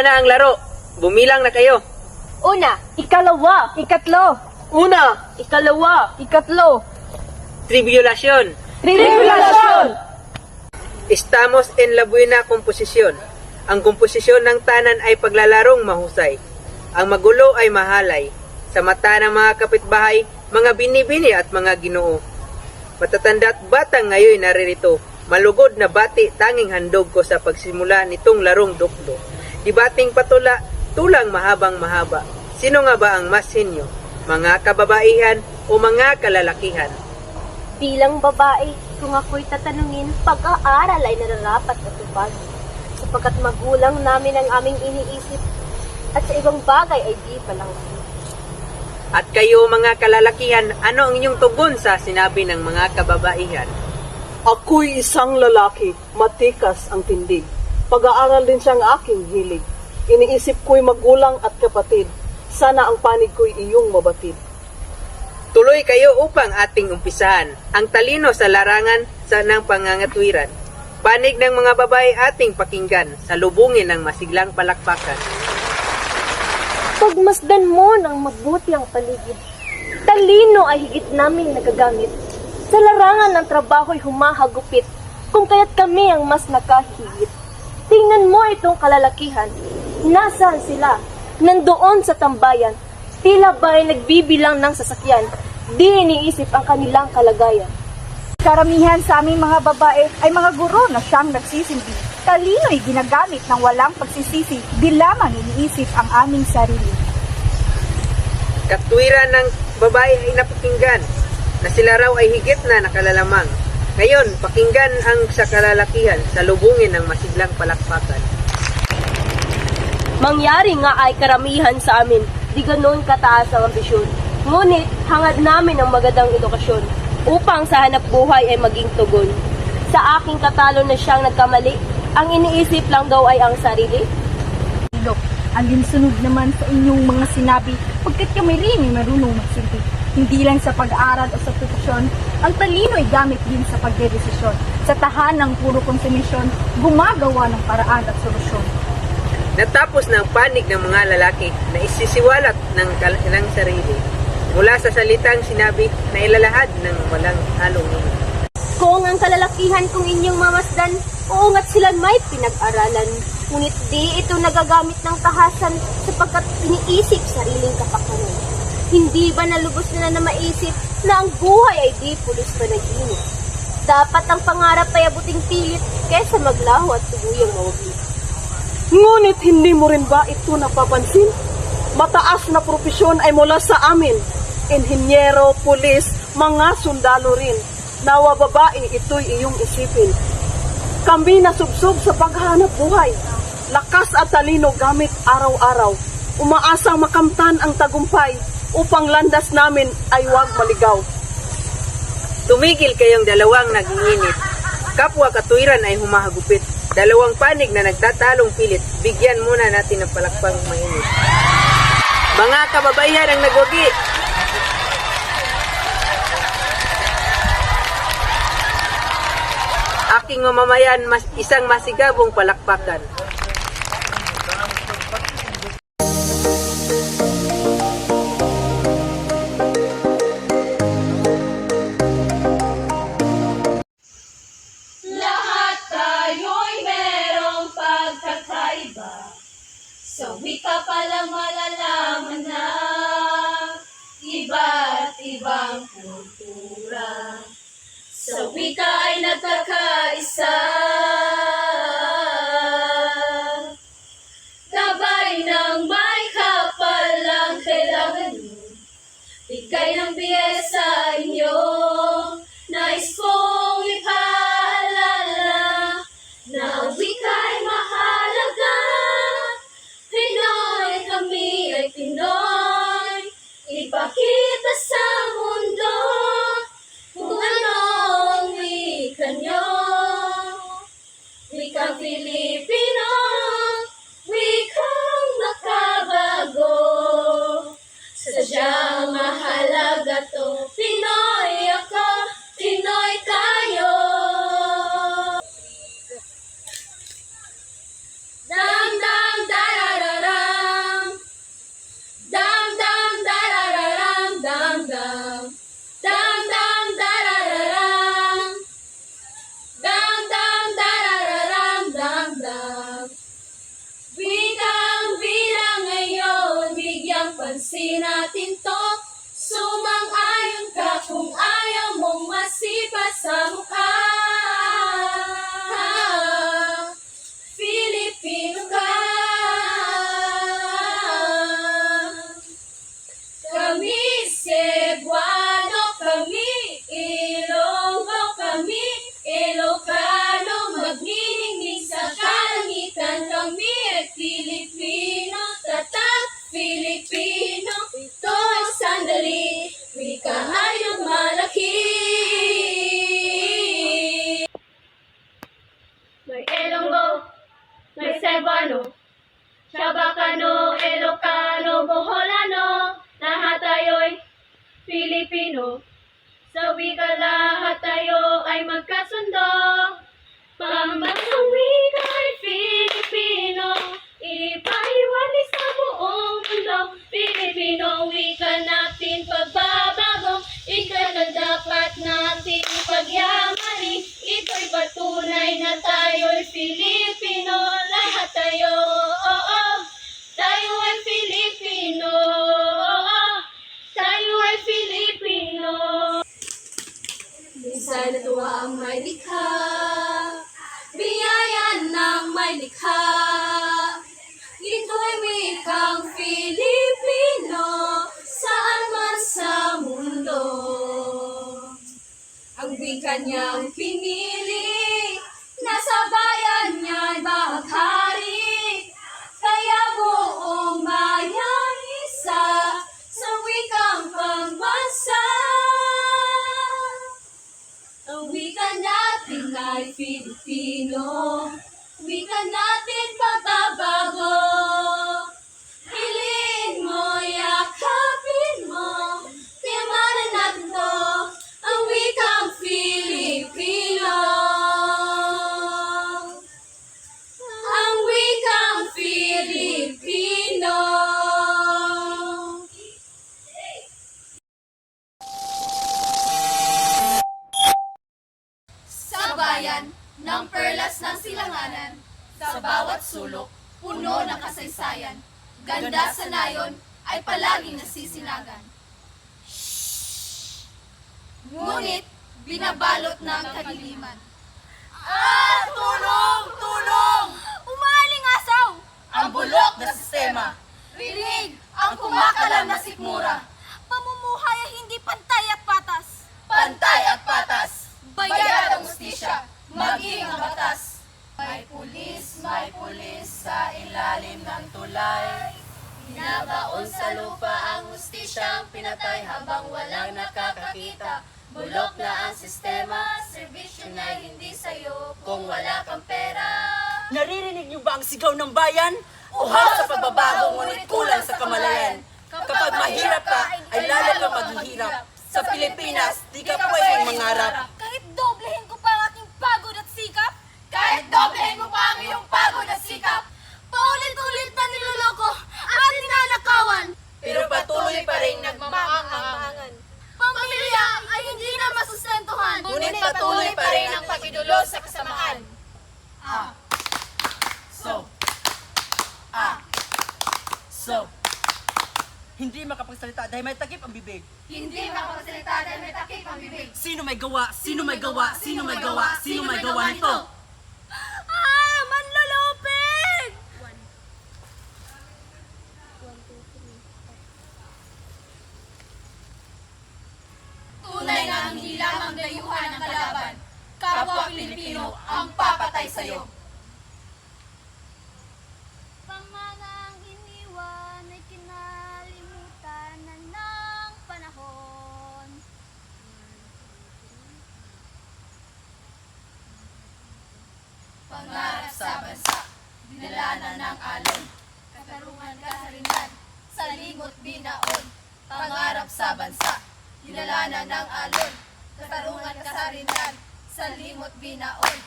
na ang laro. Bumilang na kayo. Una, ikalawa, ikatlo, Una, ikalawa, ikatlo, Tribulasyon. tribulación. Estamos en la buena composición. Ang komposisyon ng tanan ay paglalarong mahusay. Ang magulo ay mahalay. Sa mata ng mga kapitbahay, mga binibini at mga ginoo. Matatanda at batang ngayon naririto. Malugod na bati tanging handog ko sa pagsimula nitong larong dukdo. Dibating patula, tulang mahabang mahaba. Sino nga ba ang mas henyo? Mga kababaihan o mga kalalakihan? Bilang babae, kung ako'y tatanungin, pag-aaral ay nararapat na tupad. Sapagkat magulang namin ang aming iniisip at sa ibang bagay ay di palang. At kayo mga kalalakihan, ano ang inyong tugon sa sinabi ng mga kababaihan? ako'y isang lalaki, matikas ang tindig. Pag-aaral din siyang aking hilig. Iniisip ko'y magulang at kapatid. Sana ang panig ko'y iyong mabatid. Tuloy kayo upang ating umpisahan ang talino sa larangan sa ng pangangatwiran. Panig ng mga babae ating pakinggan, salubungin ng masiglang palakpakan. Pagmasdan mo ng mabuti ang paligid. Talino ay higit naming nagagamit. Sa larangan ng trabaho'y humahagupit, kung kaya't kami ang mas nakahigit. Tingnan mo itong kalalakihan. Nasaan sila? Nandoon sa tambayan. Tila ba'y nagbibilang ng sasakyan. Di iniisip ang kanilang kalagayan. Karamihan sa aming mga babae ay mga guro na siyang nagsisilbi. Talino'y ginagamit ng walang pagsisisi, di lamang iniisip ang aming sarili. Katwiran ng babae ay napakinggan, na sila raw ay higit na nakalalamang. Ngayon, pakinggan ang sa kalalakihan, salubungin ng masiglang palakpakan. Mangyari nga ay karamihan sa amin, di ganoon kataas ang ambisyon. Ngunit hangad namin ang magandang edukasyon upang sa hanap buhay ay maging tugon. Sa aking katalo na siyang nagkamali, ang iniisip lang daw ay ang sarili. Ang linsunod naman sa inyong mga sinabi, pagkat kami rin ay marunong magsilbi. Hindi lang sa pag-aaral o sa profesyon, ang talino ay gamit din sa pagdedesisyon. Sa tahanang puro konsumisyon, gumagawa ng paraan at solusyon. Natapos na ang panig ng mga lalaki na isisiwalat ng sarili. Mula sa salitang sinabi na ilalahad ng walang halong nino. Kung ang kalalakihan kung inyong mamasdan, uungat sila may pinag-aralan. Ngunit di ito nagagamit ng tahasan sapagkat iniisip sariling kapakanan. Hindi ba nalubos nila na maisip na ang buhay ay di pulis pa nag-init? Dapat ang pangarap ay abuting pilit kaysa maglaho at tuguyang mawaglit. Ngunit hindi mo rin ba ito napapansin? Mataas na propesyon ay mula sa amin. Inhinyero, pulis, mga sundalo rin. Nawa babae, ito'y iyong isipin. Kami nasubsob sa paghahanap buhay. Lakas at talino gamit araw-araw. Umaasang makamtan ang tagumpay upang landas namin ay huwag maligaw. Tumigil kayong dalawang naginginit. Kapwa katwiran ay humahagupit. Dalawang panig na nagtatalong pilit. Bigyan muna natin ng palakpang mainit. Mga kababaihan ang nagwagi. Aking mamamayan, isang masigabong palakpakan. Lahat tayo'y merong pagkakaiba. Sa wika pa lang malalaman na iba't ibang kultura. Sa wika ay nagkakaisa. Gabay ng may kapal lang kailangan nyo. Bigay ng biyaya sa inyo. Nais kong ipaalala na ang wika ay mahalaga. Pinoy, kami ay Pinoy. Ipakita sa mundo kung anong wika nyo. Wikang Pilipino, wikang makabago. Sadyang mahalaga to. Pinoy ako, Pinoy tayo. Dang dang darara. Pansin natin to, sumang-ayon ka kung ayaw mong masipa sa mukha. Filipino ka. Kami Cebuano, kami Ilonggo, kami Ilocano, magniningning sa kalangitan. Kami ay Filipino, tatak Filipino. Ito ay sandali, wika ay lumalaki. May Ilonggo, may Cebuano, Chabacano, Ilocano, Boholano, lahat tayo'y Filipino. Sa wika lahat tayo ay magkasundo. Pambansang wika ay Filipino, ipaiwalis sa buong mundo. Filipino wika natin pagbabago, ikaw dapat natin pagyamanin. Ito'y patunay na tayo'y Filipino. Lahat tayo, tayo ay Filipino. Tayo ay Filipino. Minsan natuwa ang may likha, biyaya ng may likha. Ito'y wikang Filipino, saan man sa mundo. Ang wika niyang pinili, nasa bayan niya'y bahaghari. Kaya buong bayan isa, sa wikang pambansa. Ang wika natin ay Filipino, wika natin pagbabago. Hilin mo, yakapin mo, tiyamanan natin to, ang wikang Filipino. Ang wikang Filipino. Sa bayan ng perlas ng silanganan, sa bawat sulok, puno ng kasaysayan, ganda sa nayon ay palaging nasisinagan. Ngunit, binabalot ng kadiliman. Tulong! Tulong! Umalingasaw! Ang bulok na sistema. Rinig ang kumakalam na sikmura. Pamumuhay ay hindi pantay at patas. Pantay at patas. Bayad ang ustisya, maging ang batas. May pulis sa ilalim ng tulay. Binabaon sa lupa ang hustisyang pinatay habang walang nakakakita. Bulok na ang sistema, serbisyo na hindi sayo kung wala kang pera. Naririnig niyo ba ang sigaw ng bayan? Uhaw sa pagbabago, ngunit kulang sa kamalayan. Kapag mahirap ka, ay lalo kang maghihirap. Sa Pilipinas, di ka pwedeng mangarap. Kahit doblehin ko pa ang aking pagod at sikap. Kahit doblehin mo pa ang iyong pagod at sikap. Paulit-ulit na niloloko at ninanakawan. Pero patuloy pa rin nagmamaang-maangan. Pamilya ay hindi na masustentuhan. Ngunit patuloy pa rin ang pagidulog sa kasamaan. So, hindi makapagsalita dahil may takip ang bibig. Hindi makapagsalita dahil may takip ang bibig. Sino may gawa? Sino may gawa? Sino may gawa? Sino may gawa nito? Manlolopig! Tunay na hindi lamang dayuhan ng kalaban. Kapwa Pilipino ang papatay sa'yo. Pamanang iniwan ay kinalimutan na ng panahon. Pangarap sa bansa, dinalanan ng alon. Katarungan ka sa ringan, sa lingot binaon. Pangarap sa bansa, dinalanan ng alon. Katarungan ka sa ringan, sa limot binaon.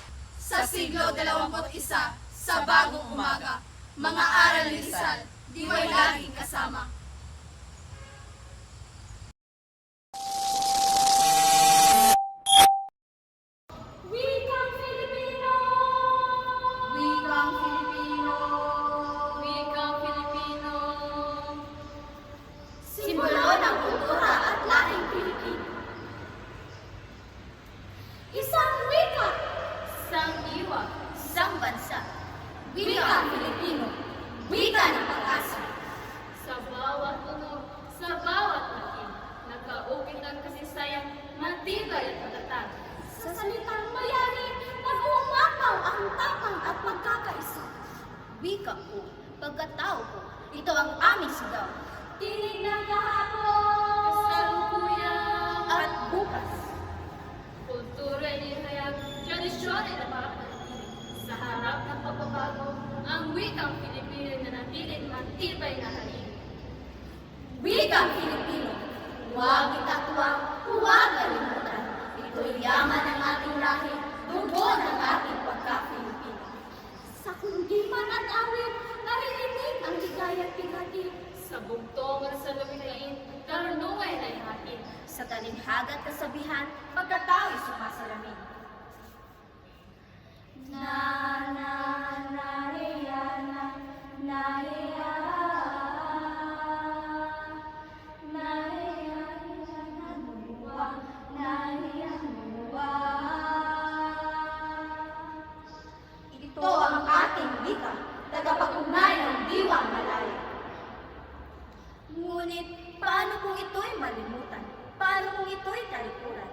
Sa siglo 21, sa bagong umaga, mga aral ni Rizal, diwa'y laging kasama. Wikang Filipino! Wikang Filipino! Wikang Filipino! simbolo ng kultura at lahing Pilipino. Isang wika, isang diwa, isang bansa. Wika Pilipino, wika ng pag-asa. Sa bawat tunog, sa bawat lakin, nagkaukit ang kasisayang matibay at matatag. Sa salitang bayani, nag-uumapaw ang tapang at pagkakaisa. Wika ko, pagkatao ko, ito ang aming sigaw. Tinig ng kahapon, Kasalukuyan, at bukas. kultura inihayag, tradisyon ay napapanatili. Sa harap ng pagbabago, ang wikang Pilipino na natiling matibay na halin. Wikang Pilipino, huwag itatuwang, huwag kalimutan. Ito'y yaman ng ating lahi, dugo ng ating pagka-Pilipino. Sa kundiman at awit, naririnig ang ligaya't bigati. Sa bugtong at sa lumikain, karunungan ay hatid. Sa talinhaga at kasabihan, pagkatao'y sumasalamin. Na na na hiya na na hiya na hiya na nuwa na hiya nuwa. Ito ang ating wika, tagapag-ugnay ng diwang malaya. Ngunit, paano kung ito'y malimutan? Paano kung ito'y talikuran?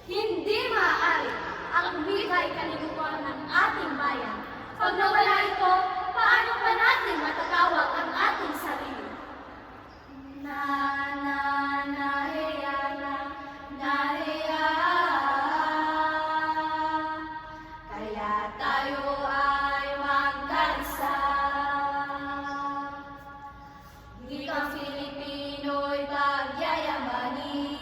Hindi maaari. Ang wika'y kaliguan ng ating bayan. Pag nawala ito, paano pa natin matatawag ang ating sarili? Na na na hiya na hiya. Kaya tayo ay magkaisa. Wikang Pilipino'y pagyayamanin.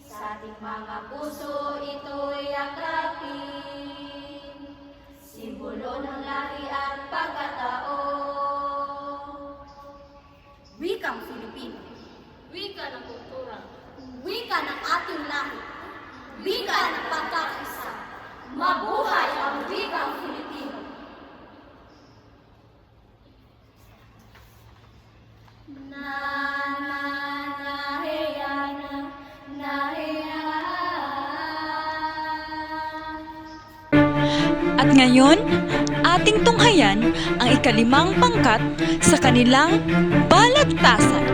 Sa ating mga puso ito'y akrapin. Simbolo ng lahi at pagkatao. Wikang Pilipino. Wika ng kultura. Wika ng ating lahi. Wika ng pagkakaisa. Mabuhay ang wikang Pilipino. Na na na hiya na hiya. At ngayon, ating tunghayan ang ikalimang pangkat sa kanilang balagtasan.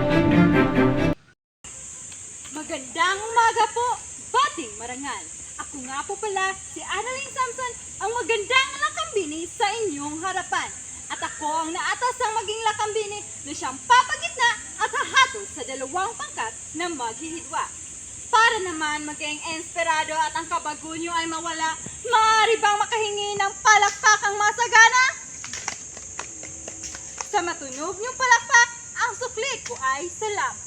Magandang umaga po, bating marangal. Ako nga po pala si Annalyn Samson, ang magandang lakambini sa inyong harapan. At ako ang naatas ang maging lakambini na siyang papagitna at hahatol sa dalawang pangkat na maghihidwa. Para naman maging inspirado at ang kabago nyo ay mawala, maaari bang makahingi ng palakpakang masagana? Sa matunog niyong palakpak, ang sukli ko ay salamat.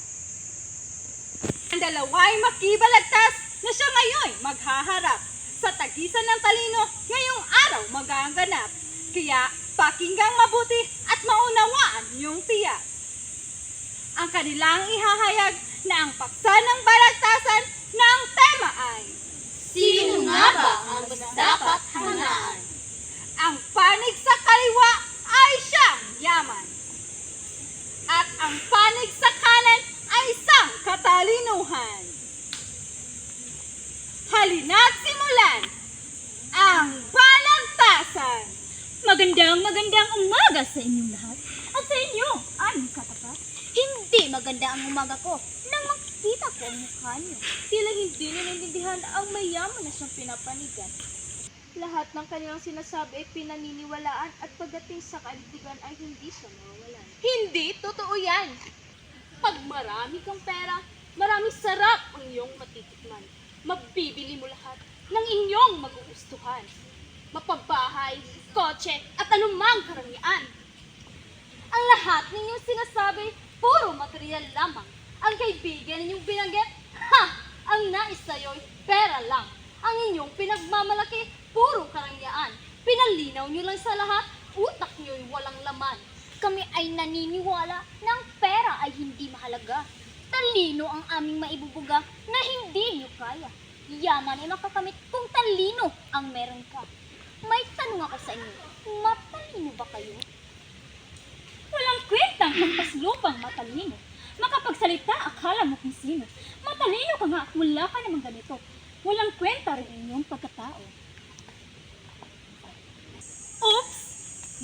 Ang dalawa ay makibalagtas na siya ngayon maghaharap. Sa tagisan ng talino, ngayong araw magaganap. Kaya pakinggang mabuti at maunawaan yung tiyak. Ang kanilang ihahayag na ang paksa ng balagtasan na ang tema ay Sino nga ba ang mas dapat hangaan? ang panig sa kaliwa ay siyang yaman. At ang panig sa kanan ay isang katalinuhan. Halina't simulan ang balagtasan. Magandang umaga sa inyong lahat at sa inyo, aming katapat. Hindi maganda ang umaga ko nang makikita ko ang mukha niyo. Tila hindi naiintindihan ang mayaman na siyang pinapanigan. Lahat ng kanilang sinasabi ay pinaniniwalaan at pagdating sa kaligtigan ay hindi siya mawawalan. Hindi totoo yan! Pag marami kang pera, maraming sarap ang iyong matitikman. Mabibili mo lahat ng inyong magugustuhan. Mapabahay, kotse, at anumang karangyaan. Ang lahat ninyong sinasabi, puro material lamang. Ang kaibigan ninyong binanggit, ang nais sa'yo'y pera lang. Ang inyong pinagmamalaki, puro karangyaan. Pinalinaw nyo lang sa lahat, utak nyo'y walang laman. Kami ay naniniwala na ang pera ay hindi mahalaga. Talino ang aming maibubuga na hindi nyo kaya. Yaman ay makakamit kung talino ang meron ka. May tanong ako sa inyo, matalino ba kayo? Walang kwentang hampas lupang matalino. magsalita, akala mo kung sino. Matalino ka nga, wala ka namang ganito. Walang kwenta rin inyong pagkatao. Oops!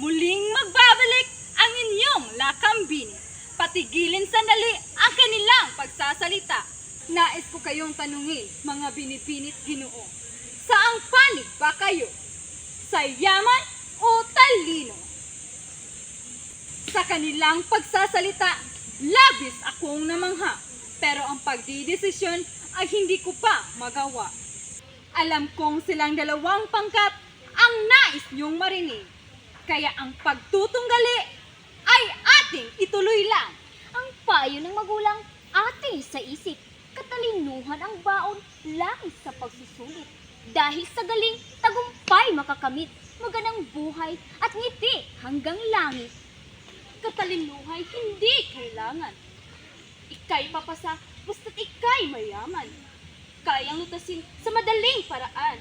Muling magbabalik ang inyong lakambin. Patigilin sandali ang kanilang pagsasalita. Nais ko kayong tanungin, mga binibinit Ginoo. Saang panig ba kayo? Sa yaman o talino? Sa kanilang pagsasalita, labis akong namangha. Pero ang pagdidesisyon ay hindi ko pa magawa. Alam kong silang dalawang pangkat ang nais niyong marinig. Kaya ang pagtutunggali ay ating ituloy lang. Ang payo ng magulang, ating sa isip. Katalinuhan ang baon, langis sa pagsusulit. Dahil sa galing, tagumpay makakamit. Magandang buhay at ngiti hanggang langit. Katalinuhay hindi kailangan. Ika'y papasa, basta't ika'y mayaman. Kayang lutasin sa madaling paraan,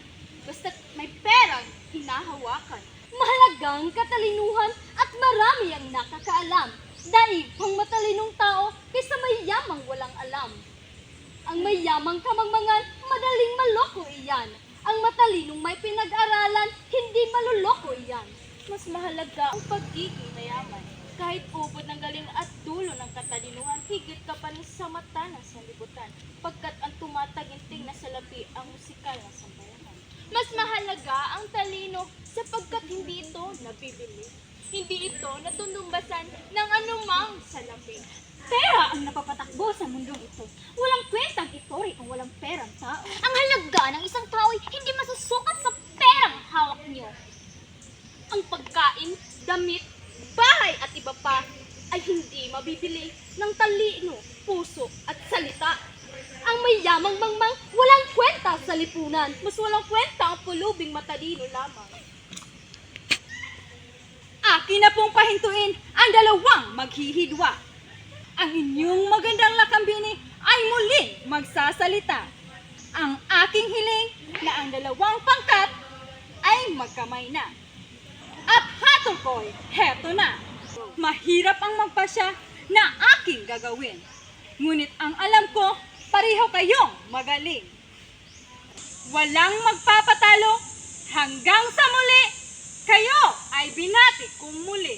basta't may perang hinahawakan. Mahalagang katalinuhan at marami ang nakakaalam. Daig ang matalinong tao kaysa mayamang walang alam. Ang mayamang kamangmangan, madaling maloko iyan. Ang matalinong may pinag-aralan, hindi maluloko iyan. Mas mahalaga ang pagiging mayaman. Kahit ubod ng galing at dulo ng katalinuhan, higit ka pa rin sa mata ng sanlibutan. Pagkat ang tumataginting na salapi ang musikal ng sambayanan. Mas mahalaga ang talino sapagkat hindi ito nabibili. Hindi ito natunumbasan ng anumang salapi. Pera ang napapatakbo sa mundong ito. Walang kwentang itori ang walang perang tao. Ang halaga ng isang tao ay hindi masusukat sa perang hawak niyo. Ang pagkain, damit, bahay at iba pa ay hindi mabibili ng talino, puso at salita. Ang mayamang mangmang walang kwenta sa lipunan. Mas walang kwenta ang pulubing matalino lamang. Akin na pong pahintuin ang dalawang maghihidwa. Ang inyong magandang lakambini ay muling magsasalita. Ang aking hiling na ang dalawang pangkat ay magkamay na. At hatol ko'y heto na. Mahirap ang magpasya na aking gagawin. Ngunit ang alam ko, pareho kayong magaling. Walang magpapatalo hanggang sa muli. Kayo ay binati kong muli.